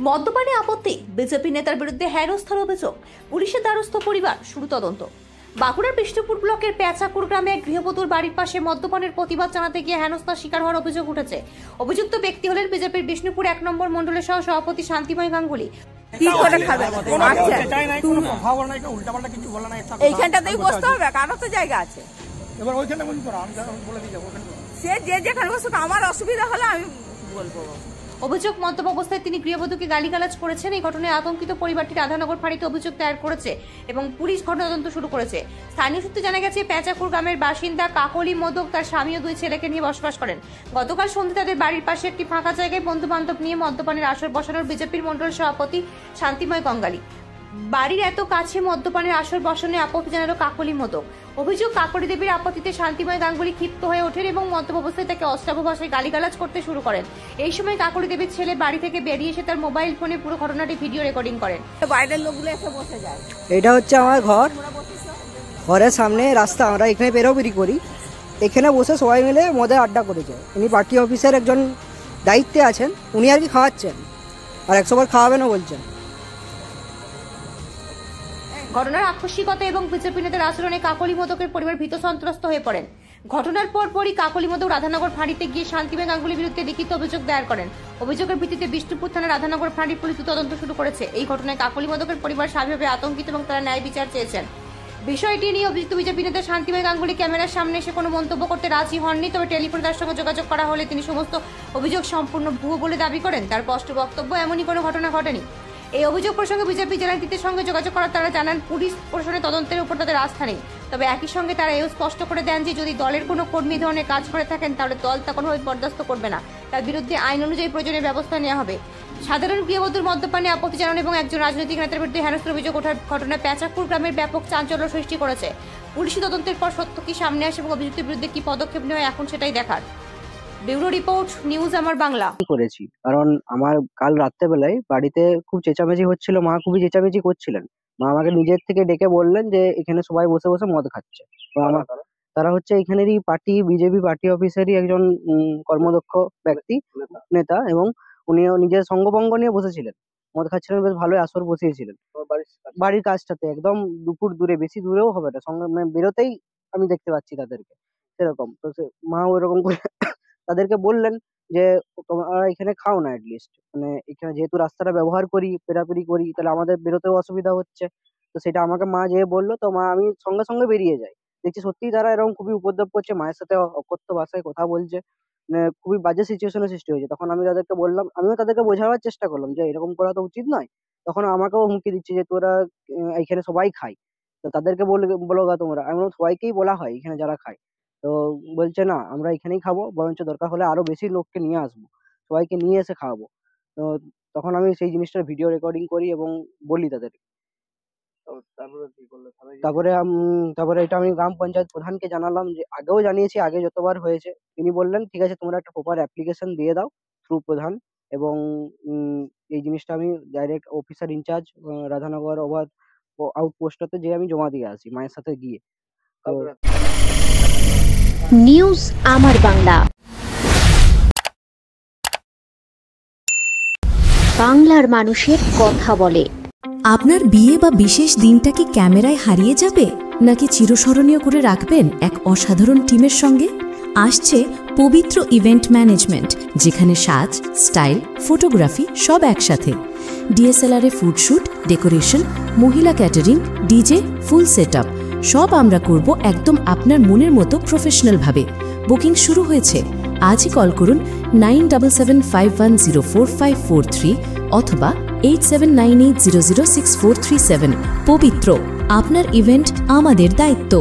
মদ্যপানে আপত্তি, বিজেপি নেতার বিরুদ্ধে হেনস্থার অভিযোগ, পুলিশের দ্বারস্থ পরিবার, শুরু তদন্ত। বাঁকুড়ার বিষ্ণুপুর ব্লকের পেঁচাকুর গ্রামে এক গৃহবধূর বাড়ির পাশে মদ্যপানের প্রতিবাদ জানাতে গিয়ে হেনস্থার শিকার হওয়ার অভিযোগ উঠেছে। অভিযুক্ত ব্যক্তি হলেন বিজেপির বিষ্ণুপুর 1 নম্বর মণ্ডলের সহ সভাপতি শান্তিময় গাঙ্গুলি। এইখানটাতেই বসতে হবে, কারো তো জায়গা আছে। সে যে যেখানে বসুক, আমার অসুবিধা হলে আমি বলবো। অভিযোগ, মদ্যপ অবস্থায় তিনি গৃহবধূকে গালিগালাজ করেছেন। এই ঘটনায় আতঙ্কিত পরিবারটি রাধানগর ফাঁড়িতে অভিযোগ দায়ের করেছে এবং পুলিশ ঘটনা তদন্ত শুরু করেছে। স্থানীয় সূত্রে জানা গেছে, পেঁচাকুর গ্রামের বাসিন্দা কাকলি মোদক তার স্বামী ও 2 ছেলেকে নিয়ে বসবাস করেন। গতকাল সন্ধ্যে তাদের বাড়ির পাশে একটি ফাঁকা জায়গায় বন্ধু বান্ধব নিয়ে মদ্যপানের আসর বসানোর বিজেপির মণ্ডল সভাপতি শান্তিময় গাঙ্গুলি। বাড়ির এত কাছে মদ্যপানের আসর বসানোয় আপত্তি জানালো কাকলি মোদক। অভিযোগ, কাকলি দেবীর আপত্তিতে শান্তিময় গাঙ্গুলি ক্ষিপ্ত হয়ে ওঠেন এবং মদ্যপ অবস্থায় তাকে অশ্রাব্য ভাষায় গালিগালাজ করতে শুরু করেন। এই সময় কাকলি দেবীর ছেলে বাড়ি থেকে বেরিয়ে এসে তার মোবাইল ফোনে পুরো ঘটনাটি ভিডিও রেকর্ডিং করেন। বাইরের লোকগুলো এসে বসে যায়। এটা হচ্ছে আমার ঘর, ঘরের সামনে রাস্তা, আমরা এখানে বেরোবেরি করি। এখানে বসে সবাই মিলে মদের আড্ডা করেছে। উনি পার্টি অফিসের একজন দায়িত্বে আছেন, উনি আর কি খাওয়াচ্ছেন, আর 100 বার খাওয়াবেনও বলছেন। ঘটনার আকস্মিকতা এবং বিজেপি নেতার আচরণে কাকলি মোদকের পরিবার ভীত সন্ত্রস্ত হয়ে পড়েন। ঘটনার পরপরই কাকলি মোদক রাধানগর ফাঁড়িতে গিয়ে শান্তিময় গাঙ্গুলির বিরুদ্ধে লিখিত অভিযোগ দায়ের করেন। অভিযোগের ভিত্তিতে বিষ্ণুপুর থানা রাধানগর ফাঁড়ির পুলিশ তদন্ত শুরু করেছে। এই ঘটনায় কাকলি মোদকের পরিবার স্বাভাবিকভাবে আতঙ্কিত এবং তারা ন্যায় বিচার চেয়েছেন। বিষয়টি নিয়ে অভিযুক্ত বিজেপি নেতা শান্তিময় গাঙ্গুলি ক্যামেরার সামনে এসে কোনো মন্তব্য করতে রাজি হননি। তবে টেলিফোনে তার সঙ্গে যোগাযোগ করা হলে তিনি সমস্ত অভিযোগ সম্পূর্ণ ভুয়ো বলে দাবি করেন। তার স্পষ্ট বক্তব্য, এমনই কোনো ঘটনা ঘটেনি। এই অভিযোগ প্রসঙ্গে বিজেপি জেলানেতৃত্বের সঙ্গে যোগাযোগ করার তারা জানান, পুলিশ প্রশাসনের তদন্তের উপর তাদের আস্থা নেই। তবে একই সঙ্গে তারা এও স্পষ্ট করে দেন যে যদি দলের কোনো কর্মী ধরনের কাজ করে থাকেন তাহলে দল তা কোনোভাবে বরদাস্ত করবে না। তার বিরুদ্ধে আইন অনুযায়ী প্রয়োজনীয় ব্যবস্থা নেওয়া হবে। সাধারণ গৃহবধূর মদ্যপানে আপত্তি জানানো এবং একজন রাজনৈতিক নেতার বিরুদ্ধে হেনস্থার অভিযোগ ওঠার ঘটনায় পেঁচাকুর গ্রামের ব্যাপক চাঞ্চল্য সৃষ্টি করেছে। পুলিশি তদন্তের পর সত্য কি সামনে আসে এবং অভিযুক্তের বিরুদ্ধে কি পদক্ষেপ নেওয়া এখন সেটাই দেখার। ব্যুরো রিপোর্ট, নিউজ আমার বাংলা। করেছি কারণ আমার কাল রাত্রেবেলায় বাড়িতে খুব চেঁচামেচি হচ্ছিল, মা খুবই চেঁচামেচি করছিলেন। মা আমাকে নিজের থেকে ডেকে বললেন যে এখানে সবাই বসে বসে মদ খাচ্ছে। তারা হচ্ছে এখানেরই পার্টি, বিজেপি পার্টি অফিসেরই একজন কর্মদক্ষ ব্যক্তি, নেতা, এবং উনিও নিজের সঙ্গভঙ্গ নিয়ে বসেছিলেন, মদ খাচ্ছিলেন, বেশ ভালোই আসর বসিয়েছিলেন বাড়ির কাজটাতে, একদম দুপুর দূরে, বেশি দূরেও হবে না, সঙ্গে মানে বেরোতেই আমি দেখতে পাচ্ছি তাদেরকে সেরকম। তো মা ওইরকম করে তাদেরকে বললেন যে তোমরা এখানে খাও না, অ্যাটলিস্ট মানে এখানে যেহেতু রাস্তাটা ব্যবহার করি, পেরাপেরি করি, তাহলে আমাদের বেরোতেও অসুবিধা হচ্ছে। তো সেটা আমাকে মা যেয়ে বললো, তো মা আমি সঙ্গে সঙ্গে বেরিয়ে যাই। দেখছি সত্যিই তারা এরকম খুবই উপদ্রব করছে, মায়ের সাথে অকথ্য ভাষায় কথা বলছে, মানে খুবই বাজে সিচুয়েশনের সৃষ্টি হয়েছে। তখন আমি তাদেরকে বললাম, আমিও তাদেরকে বোঝাবার চেষ্টা করলাম যে এরকম করা তো উচিত নয়। তখন আমাকেও হুমকি দিচ্ছে যে তোরা এখানে সবাই খায়, তো তাদেরকে বলো গা তোমরা। এমন সবাইকেই বলা হয় এখানে যারা খায়। তো বলছে না, আমরা এখানেই খাবো, বরঞ্চ দরকার হলে আরো বেশি লোককে নিয়ে আসবো, সবাইকে নিয়ে এসে খাওয়াবো। তো তখন আমি সেই জিনিসটার ভিডিও রেকর্ডিং করি এবং বলি তাদের। তারপরে এটা আমি গ্রাম পঞ্চায়েত প্রধানকে জানালাম, যে আগেও জানিয়েছি, আগে যতবার হয়েছে। তিনি বললেন ঠিক আছে, তোমরা একটা প্রপার অ্যাপ্লিকেশন দিয়ে দাও থ্রু প্রধান, এবং এই জিনিসটা আমি direct officer incharge Radhanagar over আউটপোস্টতে যে আমি জমা দিয়ে আসি মায়ের সাথে গিয়ে। নিউজ আমার বাংলা, বাংলার মানুষের কথা বলে। আপনার বিয়ে বা বিশেষ দিনটা কি ক্যামেরায় হারিয়ে যাবে, নাকি চিরস্মরণীয় করে রাখবেন এক অসাধারণ টিমের সঙ্গে? আসছে পবিত্র ইভেন্ট ম্যানেজমেন্ট, যেখানে সাজ, স্টাইল, ফটোগ্রাফি সব একসাথে। ডিএসএলআর-এ ফুডশুট, ডেকোরেশন, মহিলা ক্যাটারিং, ডিজে, ফুল সেটআপ সব আমরা করব একদম আপনার মনের মতো প্রফেশনালভাবে। বুকিং শুরু হয়েছে, আজই কল করুন 9775104543 অথবা 8798006437। পবিত্র, আপনার ইভেন্ট আমাদের দায়িত্ব।